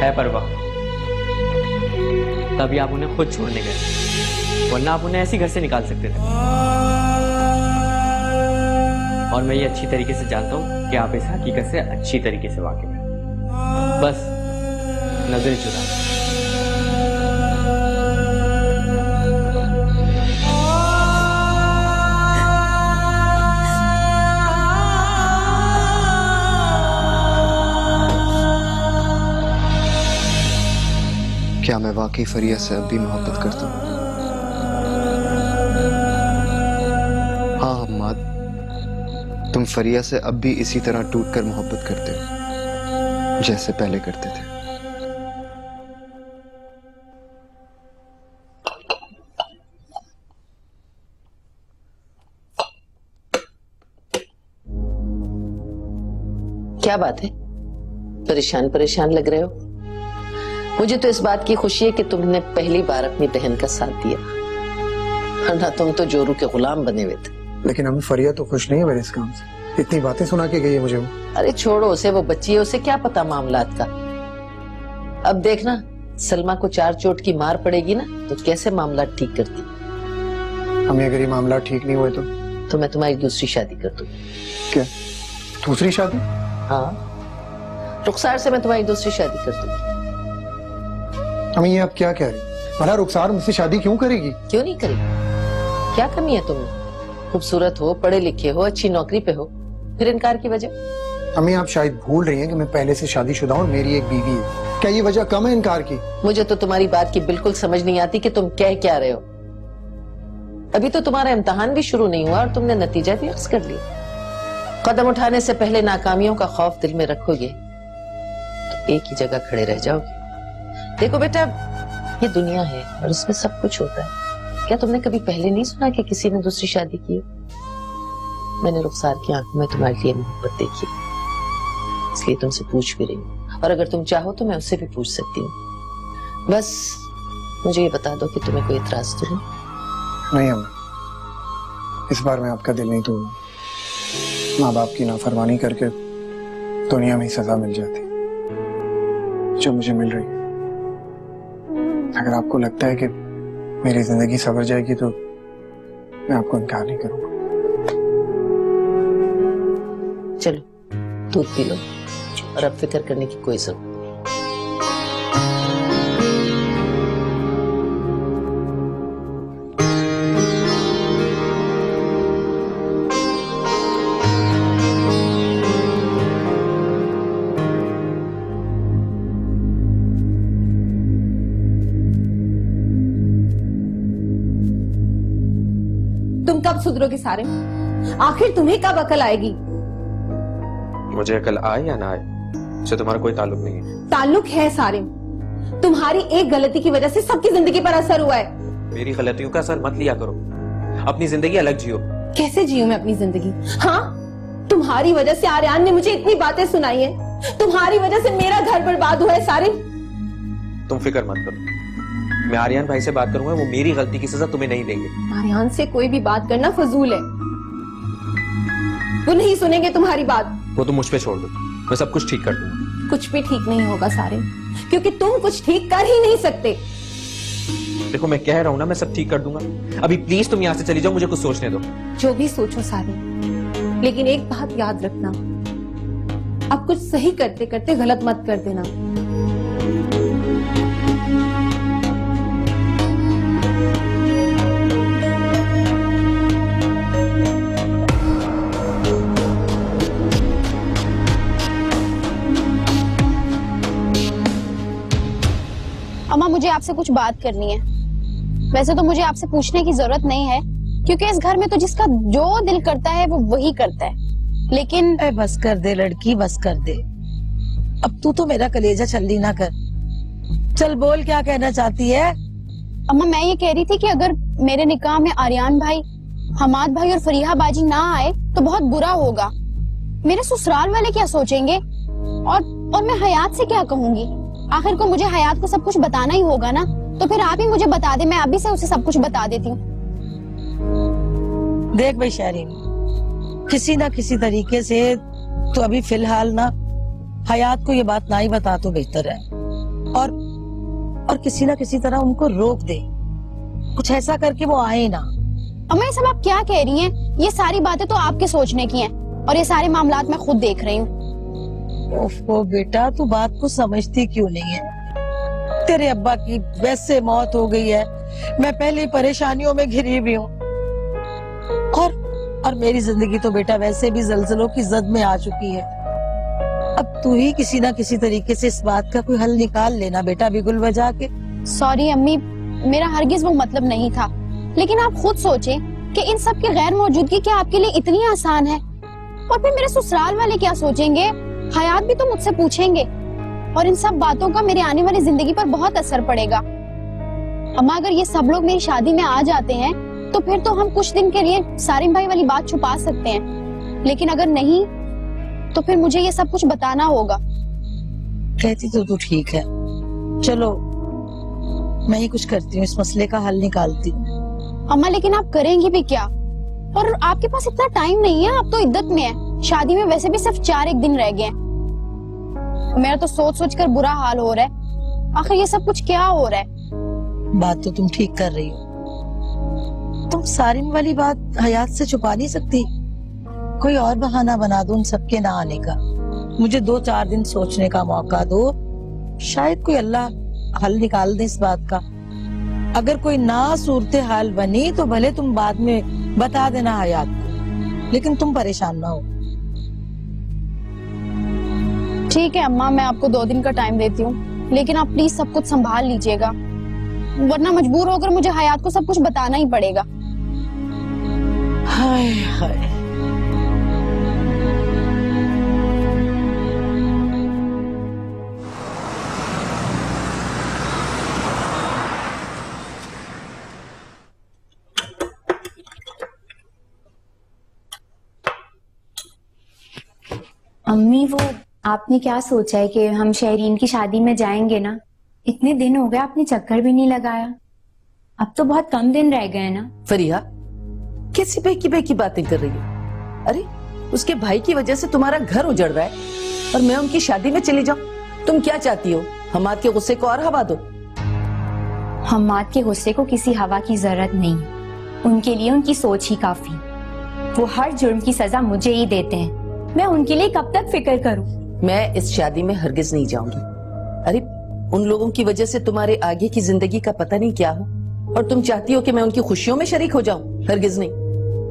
है परवाह, तभी आप उन्हें खुद छोड़ने गए, वरना आप उन्हें ऐसे घर से निकाल सकते थे। और मैं ये अच्छी तरीके से जानता हूं कि आप इस हकीकत से अच्छी तरीके से वाकिफ हैं। बस नजर चुरा। क्या मैं वाकई फरिया से अब भी मोहब्बत करता हूँ? हाँ हम्माद, तुम फरिया से अब भी इसी तरह टूटकर मोहब्बत करते हो जैसे पहले करते थे। क्या बात है, परेशान परेशान लग रहे हो? मुझे तो इस बात की खुशी है कि तुमने पहली बार अपनी बहन का साथ दिया, वरना तुम तो जोरू के गुलाम बने हुए थे। लेकिन हमें फरिया तो खुश नहीं है मेरे इस काम से। इतनी बातें सुना के गई है मुझे वो। अरे छोड़ो उसे, वो बच्ची है, उसे क्या पता मामलात का। अब देखना, सलमा को 4 चोट की मार पड़ेगी ना, तो कैसे मामला ठीक करती। हमें अगर ये मामला ठीक नहीं हुए तो मैं तुम्हारी दूसरी शादी कर दूंगी। क्या दूसरी शादी? हाँ, रुखसार से मैं तुम्हारी दूसरी शादी कर दूंगी। हमें ये आप क्या कह रही? भला रुखसार मुझसे शादी क्यों करेगी? क्यों नहीं करेगी? क्या कमी है तुम्हें? खूबसूरत हो, पढ़े लिखे हो, अच्छी नौकरी पे हो, फिर इनकार की वजह? हमें आप शायद भूल रही हैं कि मैं पहले से शादीशुदा हूँ, मेरी एक बीवी है। क्या ये वजह कम है इनकार की? मुझे तो तुम्हारी बात की बिल्कुल समझ नहीं आती कि तुम कह क्या रहे हो। अभी तो तुम्हारा इम्तिहान भी शुरू नहीं हुआ और तुमने नतीजा भी अक्स कर लिया। कदम उठाने से पहले नाकामियों का खौफ दिल में रखोगे तो एक ही जगह खड़े रह जाओगे। देखो बेटा, ये दुनिया है और इसमें सब कुछ होता है। क्या तुमने कभी पहले नहीं सुना कि किसी ने दूसरी शादी की? मैंने रुखसार की आंखों में तुम्हारे लिए मोहब्बत देखी, इसलिए तुमसे पूछ भी रही हूँ। और अगर तुम चाहो तो मैं उससे भी पूछ सकती हूँ। बस मुझे ये बता दो कि तुम्हें कोई इतराज तो नहीं? नहीं अम्मा, इस बार मैं आपका दिल नहीं तोड़ूंगा। माँ बाप की नाफरमानी करके दुनिया में ही सजा मिल जाती जो मुझे मिल रही। अगर आपको लगता है कि मेरी जिंदगी संवर जाएगी तो मैं आपको इनकार नहीं करूंगा। चलो दूध पी लो और अब फिक्र करने की कोई जरूरत नहीं। तुम कब सुधरोगे सारे? आखिर तुम्हें कब अकल आएगी? मुझे अकल आए या ना आए उससे तुम्हारा कोई ताल्लुक नहीं है। ताल्लुक है सारे। तुम्हारी एक गलती की वजह से सबकी जिंदगी पर असर हुआ है। मेरी गलतियों का असर मत लिया करो, अपनी जिंदगी अलग जियो। कैसे जियूं मैं अपनी जिंदगी? हाँ, तुम्हारी वजह से आर्यान ने मुझे इतनी बातें सुनाई है, तुम्हारी वजह से मेरा घर बर्बाद हुआ है सारे। तुम फिक्र मत करो, मैं आर्यन भाई से बात करूंगा, वो मेरी गलती की सजा तुम्हें नहीं देंगे। आर्यान से कोई भी बात करना फजूल है, वो नहीं सुनेंगे तुम्हारी बात। वो तुम मुझ पे छोड़ दो, मैं सब कुछ ठीक कर दूंगा। कुछ भी ठीक नहीं होगा सारे, क्योंकि तुम कुछ ठीक कर ही नहीं सकते। देखो मैं कह रहा हूं ना, मैं सब ठीक कर दूंगा। अभी प्लीज तुम यहाँ से चली जाओ, मुझे कुछ सोचने दो। जो भी सोचो सारे, लेकिन एक बात याद रखना, अब कुछ सही करते करते गलत मत कर देना। अम्मा, मुझे आपसे कुछ बात करनी है। वैसे तो मुझे आपसे पूछने की जरूरत नहीं है, क्योंकि इस घर में तो जिसका जो दिल करता है वो वही करता है। लेकिन बस कर दे लड़की, बस कर दे। अब तू तो मेरा कलेजा छल्ली ना कर। चल बोल, क्या कहना चाहती है? अम्मा, मैं ये कह रही थी कि अगर मेरे निकाह में आर्यान भाई, हमाद भाई और फरीहा बाजी ना आए तो बहुत बुरा होगा। मेरे ससुराल वाले क्या सोचेंगे और मैं हयात से क्या कहूंगी? आखिर को मुझे हयात को सब कुछ बताना ही होगा ना। तो फिर आप ही मुझे बता दे, मैं अभी से उसे सब कुछ बता देती हूँ। देख भाई शहरी, किसी ना किसी तरीके से तो अभी फिलहाल ना हयात को ये बात ना ही बता तो बेहतर है। और किसी ना किसी तरह उनको रोक दे, कुछ ऐसा करके वो आए ना। अम्मा ये सब आप क्या कह रही हैं? ये सारी बातें तो आपके सोचने की हैं और ये सारे मामलात मैं खुद देख रही हूँ। ओफो बेटा, तू बात को समझती क्यों नहीं है? तेरे अब्बा की वैसे मौत हो गई है, मैं पहले ही परेशानियों में घिरी हुई हूँ और मेरी जिंदगी तो बेटा वैसे भी जल्जलों की जद में आ चुकी है। अब तू ही किसी ना किसी तरीके से इस बात का कोई हल निकाल लेना बेटा, बिगुल बजा के। सॉरी अम्मी, मेरा हरगिज वो मतलब नहीं था, लेकिन आप खुद सोचें कि इन सब की गैर मौजूदगी क्या आपके लिए इतनी आसान है? और फिर मेरे ससुराल वाले क्या सोचेंगे? हयात भी तो मुझसे पूछेंगे और इन सब बातों का मेरे आने वाली जिंदगी पर बहुत असर पड़ेगा। अम्मा अगर ये सब लोग मेरी शादी में आ जाते हैं तो फिर तो हम कुछ दिन के लिए सारिम भाई वाली बात छुपा सकते हैं, लेकिन अगर नहीं तो फिर मुझे ये सब कुछ बताना होगा। कहती तो तू ठीक है, चलो मैं ही कुछ करती हूँ, इस मसले का हल निकालती हूँ। अम्मा लेकिन आप करेंगी भी क्या? और आपके पास इतना टाइम नहीं है, आप तो इद्दत में है, शादी में वैसे भी सिर्फ 4 दिन रह गए। मेरा तो सोच सोच कर बुरा हाल हो रहा है, आखिर ये सब कुछ क्या हो रहा है? बात तो तुम ठीक कर रही हो, तुम सारिम वाली बात हयात से छुपा नहीं सकती। कोई और बहाना बना दो उन सबके ना आने का, मुझे 2-4 दिन सोचने का मौका दो, शायद कोई अल्लाह हल निकाल दे इस बात का। अगर कोई ना सूरत हाल बनी तो भले तुम बाद में बता देना हयात को, लेकिन तुम परेशान ना हो। ठीक है अम्मा, मैं आपको 2 दिन का टाइम देती हूँ, लेकिन आप प्लीज सब कुछ संभाल लीजिएगा, वरना मजबूर होकर मुझे हयात को सब कुछ बताना ही पड़ेगा। हाय हाय, अम्मी वो आपने क्या सोचा है कि हम शहरीन की शादी में जाएंगे ना? इतने दिन हो गए आपने चक्कर भी नहीं लगाया, अब तो बहुत कम दिन रह गए ना। फरिया कैसी बेकी बातें कर रही हो? अरे उसके भाई की वजह से तुम्हारा घर उजड़ रहा है और मैं उनकी शादी में चली जाऊं? तुम क्या चाहती हो? हमाद के गुस्से को और हवा दो? हम्माद के गुस्से को किसी हवा की जरूरत नहीं, उनके लिए उनकी सोच ही काफी। वो हर जुर्म की सजा मुझे ही देते हैं, मैं उनके लिए कब तक फिक्र करूं? मैं इस शादी में हरगिज नहीं जाऊंगी। अरे उन लोगों की वजह से तुम्हारे आगे की जिंदगी का पता नहीं क्या हो, और तुम चाहती हो कि मैं उनकी खुशियों में शरीक हो जाऊं? हरगिज नहीं।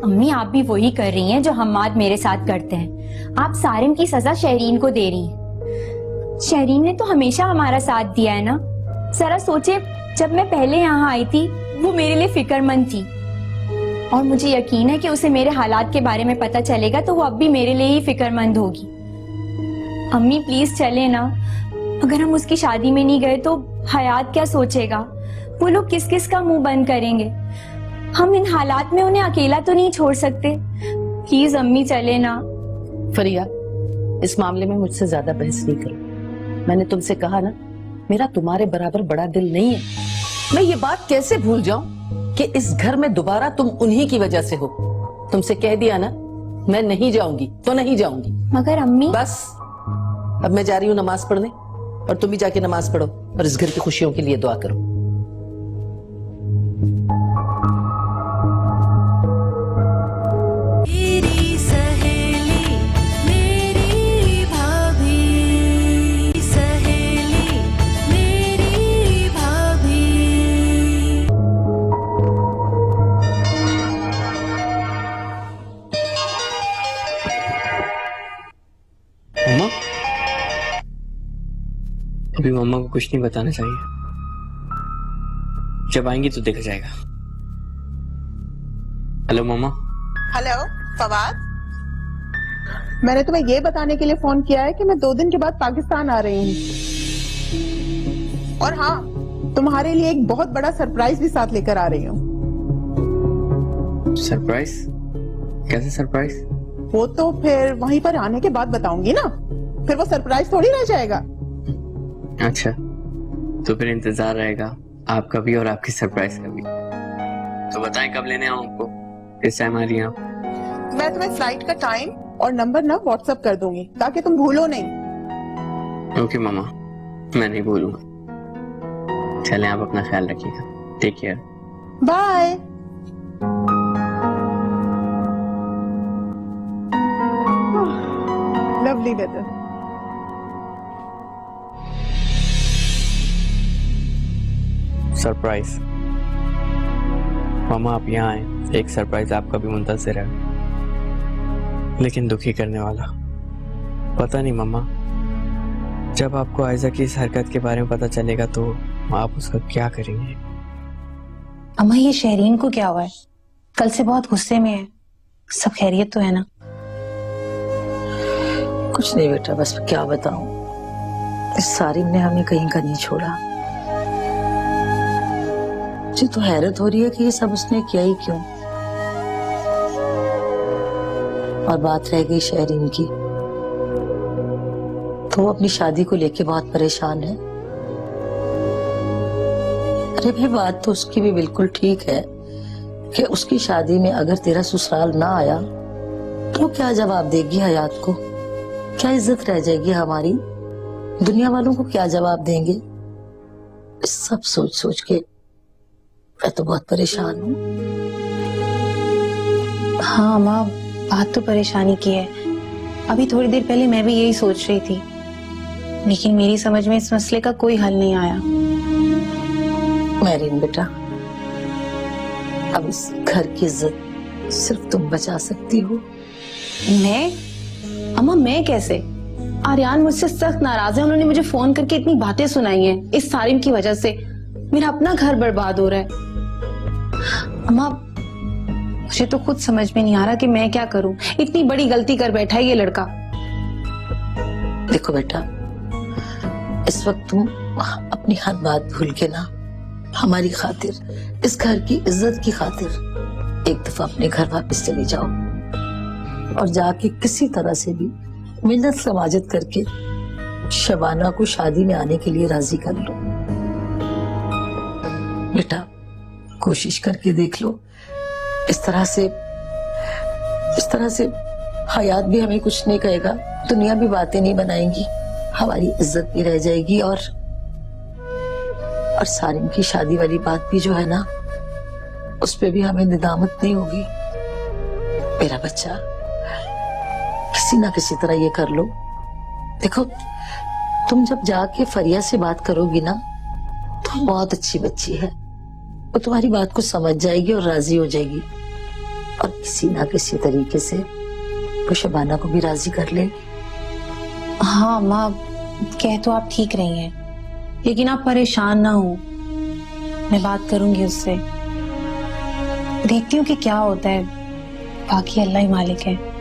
अम्मी आप भी वही कर रही हैं जो हम्माद मेरे साथ करते हैं, आप सारिम की सजा शहरीन को दे रही हैं। शहरीन ने तो हमेशा हमारा साथ दिया है ना। जरा सोचे, जब मैं पहले यहाँ आई थी वो मेरे लिए फिक्रमंद थी, और मुझे यकीन है कि उसे मेरे हालात के बारे में पता चलेगा तो वो अब भी मेरे लिए ही फिक्रमंद होगी। अम्मी प्लीज चले ना, अगर हम उसकी शादी में नहीं गए तो हयात क्या सोचेगा? वो लोग किस किस का मुंह बंद करेंगे? हम इन हालात में उन्हें अकेला तो नहीं छोड़ सकते। प्लीज अम्मी चले ना। फरिया इस मामले में मुझसे ज्यादा बहस नहीं करो, मैंने तुमसे कहा ना मेरा तुम्हारे बराबर बड़ा दिल नहीं है। मैं ये बात कैसे भूल जाऊं कि इस घर में दोबारा तुम उन्हीं की वजह से हो। तुमसे कह दिया ना मैं नहीं जाऊंगी तो नहीं जाऊंगी। मगर अम्मी बस, अब मैं जा रही हूँ नमाज पढ़ने, और तुम भी जाके नमाज पढ़ो और इस घर की खुशियों के लिए दुआ करो। मम्मा, अभी मम्मा को कुछ नहीं बताना चाहिए, जब आएंगी तो देखा जाएगा। हेलो मम्मा। हेलो फवाद, मैंने तुम्हें ये बताने के लिए फोन किया है कि मैं 2 दिन के बाद पाकिस्तान आ रही हूँ, और हाँ तुम्हारे लिए एक बहुत बड़ा सरप्राइज भी साथ लेकर आ रही हूँ। सरप्राइज? कैसे सरप्राइज? वो तो फिर वहीं पर आने के बाद बताऊंगी ना, फिर वो सरप्राइज थोड़ी रह जाएगा। अच्छा, तो फिर इंतजार रहेगा आपका भी और आपकी सरप्राइज का भी। तो बताएं कब लेने आऊं आपको, किस टाइम आ रही हैं आप? मैं तुम्हें फ्लाइट का टाइम और नंबर ना व्हाट्सएप कर दूंगी ताकि तुम भूलो नहीं। ओके मामा, मैं नहीं भूलूंगा। चलें, आप अपना ख्याल रखिएगा। Take care. Bye. Lovely weather. Surprise. मामा आप यहाँ आए, एक सरप्राइज आपका भी मुंतज़िर है, लेकिन दुखी करने वाला। पता नहीं मामा, जब आपको आयजा की इस हरकत के बारे में पता चलेगा तो आप उसका क्या करेंगे? अम्मा ये शहरीन को क्या हुआ है? कल से बहुत गुस्से में है। सब खैरियत तो है ना? कुछ नहीं बेटा, बस क्या बताऊं, इस सारिम ने हमें कहीं का नहीं छोड़ा। मुझे तो हैरत हो रही है कि ये सब उसने किया ही क्यों। और बात रह गई शहरीन की, तो वो अपनी शादी को लेके बहुत परेशान है। अरे भाई, बात तो उसकी भी बिल्कुल ठीक है कि उसकी शादी में अगर तेरा ससुराल ना आया तो क्या जवाब देगी हयात को? क्या इज्जत रह जाएगी हमारी? दुनिया वालों को क्या जवाब देंगे? सब सोच सोच के मैं तो बहुत परेशान हूँ। हाँ अम्मा, बात तो परेशानी की है। अभी थोड़ी देर पहले मैं भी यही सोच रही थी, लेकिन मेरी समझ में इस मसले का कोई हल नहीं आया। मैरिन बेटा, अब इस घर की इज्जत सिर्फ तुम बचा सकती हो। मैं? अम्मा मैं कैसे? आर्यान मुझसे सख्त नाराज है। उन्होंने मुझे फोन करके इतनी बातें सुनाई हैं। इस सारिम की वजह से मेरा अपना घर बर्बाद हो रहा है। अम्मा मुझे तो खुद समझ में नहीं आ रहा कि मैं क्या करूं। इतनी बड़ी गलती कर बैठा है ये लड़का। देखो बेटा, इस वक्त तुम अपनी हर बात भूल के ना, हमारी खातिर, इस घर की इज्जत की खातिर एक दफा अपने घर वापस चली जाओ और जाके किसी तरह से भी मिन्नत समाजत करके शबाना को शादी में आने के लिए राजी कर लो। बेटा कोशिश करके देख लो। इस तरह से हयात भी हमें कुछ नहीं कहेगा, दुनिया भी बातें नहीं बनाएंगी, हमारी इज्जत भी रह जाएगी और सारिम की शादी वाली बात भी जो है ना, उस पे भी हमें निदामत नहीं होगी। मेरा बच्चा, किसी ना किसी तरह ये कर लो। देखो, तुम जब जाके फरिया से बात करोगी ना, तो बहुत अच्छी बच्ची है, वो तुम्हारी बात को समझ जाएगी और राजी हो जाएगी और किसी ना किसी तरीके से वो शबाना को भी राजी कर लेगी। हाँ माँ, कह तो आप ठीक रही हैं, लेकिन आप परेशान ना हो। मैं बात करूंगी उससे, देखती हूँ कि क्या होता है। बाकी अल्लाह ही मालिक है।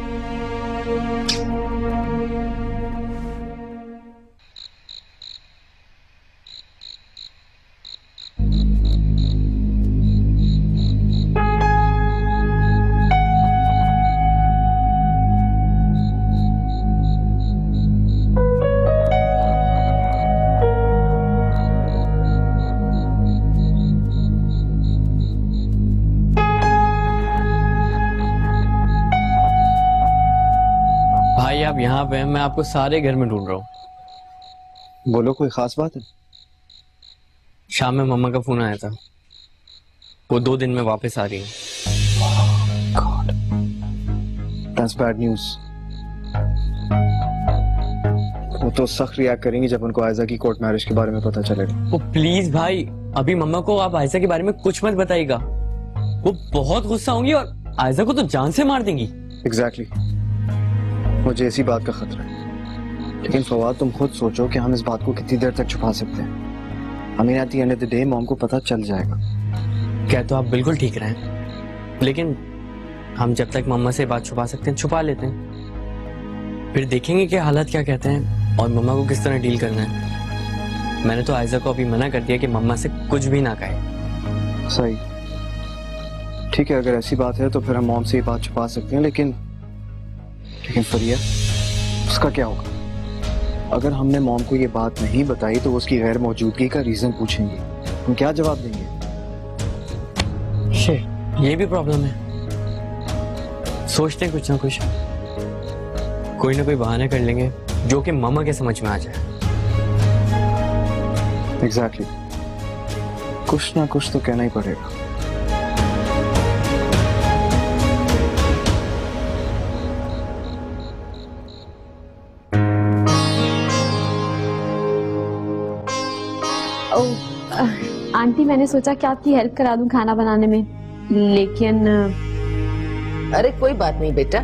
भाई आप यहाँ पे हैं, मैं आपको सारे घर में ढूंढ रहा हूँ। बोलो, कोई खास बात है? शाम में मम्मा का फोन आया था, वो 2 दिन में वापस आ रही है। That's bad news. वो तो सख्त रिएक्ट करेंगी जब उनको आयजा की कोर्ट मैरिज के बारे में पता चलेगा। वो प्लीज भाई, अभी मम्मा को आप आयजा के बारे में कुछ मत बताइएगा, वो बहुत गुस्सा होंगी और आयजा को तो जान से मार देंगी। Exactly. मुझे इसी बात का खतरा है। लेकिन फवाद, तुम खुद सोचो कि हम इस बात को कितनी देर तक छुपा सकते हैं। I mean, at the end of the day, mom को पता चल जाएगा। क्या तो आप बिल्कुल ठीक रहे हैं, लेकिन हम जब तक मम्मा से बात छुपा सकते हैं छुपा लेते हैं, फिर देखेंगे कि हालात क्या कहते हैं और मम्मा को किस तरह डील करना है। मैंने तो आयजा को अभी मना कर दिया कि मम्मा से कुछ भी ना कहे। सही, ठीक है, अगर ऐसी बात है तो फिर हम मॉम से ये बात छुपा सकते हैं, लेकिन फरिया, उसका क्या होगा? अगर हमने मॉम को ये बात नहीं बताई तो उसकी गैर मौजूदगी का रीजन पूछेंगे, हम क्या जवाब देंगे? ये भी प्रॉब्लम है। सोचते हैं कुछ ना कुछ, कोई ना कोई बहाने कर लेंगे जो कि मम्मा के समझ में आ जाए। एग्जैक्टली। कुछ ना कुछ तो कहना ही पड़ेगा। आंटी मैंने सोचा कि आपकी हेल्प करा दूं खाना बनाने में, लेकिन अरे कोई बात नहीं बेटा,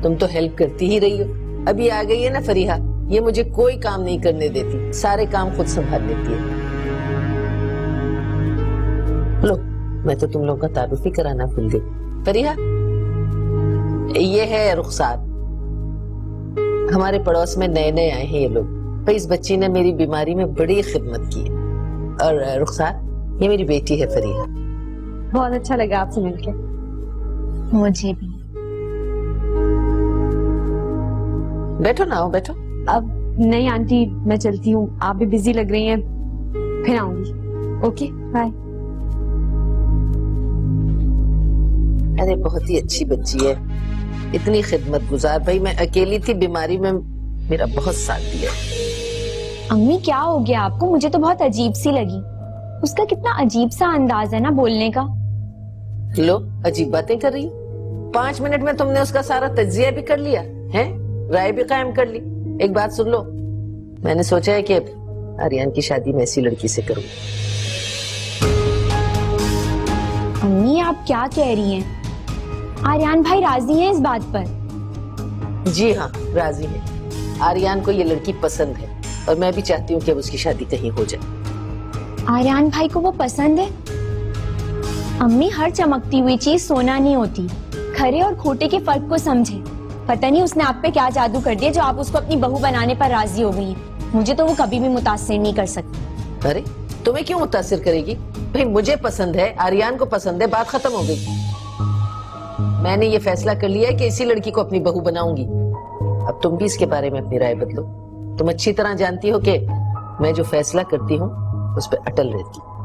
तुम तो हेल्प करती ही रही हो। अभी आ गई है ना फरीहा, ये मुझे कोई काम नहीं करने देती, सारे काम खुद संभाल लेती है। लो, मैं तो तुम लोगों का तारुफ ही कराना भूल गई। फरीहा, ये है रुखसार, हमारे पड़ोस में नए नए आए हैं ये लोग। भाई इस बच्ची ने मेरी बीमारी में बड़ी खिदमत की है। और रुखसार, ये मेरी बेटी है फरीहा। बहुत अच्छा लगा आपसे मिलकर। मुझे भी। बैठो ना, आओ बैठो। अब नहीं आंटी, मैं चलती हूँ, आप भी बिजी लग रही हैं, फिर आऊंगी। Okay bye. अरे बहुत ही अच्छी बच्ची है, इतनी खिदमत गुजार। भाई मैं अकेली थी बीमारी में, मेरा बहुत साथ दिया। अम्मी क्या हो गया आपको? मुझे तो बहुत अजीब सी लगी। उसका कितना अजीब सा अंदाज है ना बोलने का। लो, अजीब बातें कर रही। 5 मिनट में तुमने उसका सारा तज्जिया भी कर लिया है, राय भी कायम कर ली। एक बात सुन लो, मैंने सोचा है कि आर्यन की शादी मैं ऐसी लड़की से करूं। अम्मी आप क्या कह रही हैं? आर्यन भाई राजी हैं इस बात पर? जी हाँ, राजी है। आर्यन को ये लड़की पसंद है और मैं भी चाहती हूँ कि अब उसकी शादी कहीं हो जाए। आर्यन भाई को वो पसंद है? अम्मी हर चमकती हुई चीज सोना नहीं होती, खरे और खोटे के फर्क को समझे। पता नहीं उसने आप पे क्या जादू कर दिया जो आप उसको अपनी बहू बनाने पर राजी हो गई। मुझे तो वो कभी भी मुतासिर नहीं कर सकती। अरे तुम्हें क्यों मुतासिर करेगी? भाई मुझे पसंद है, आर्यन को पसंद है, बात खत्म हो गई। मैंने ये फैसला कर लिया है कि इसी लड़की को अपनी बहू बनाऊंगी। अब तुम भी इसके बारे में अपनी राय बदलो। तुम अच्छी तरह जानती हो कि मैं जो फैसला करती हूँ उस पर अटल रहती हूँ।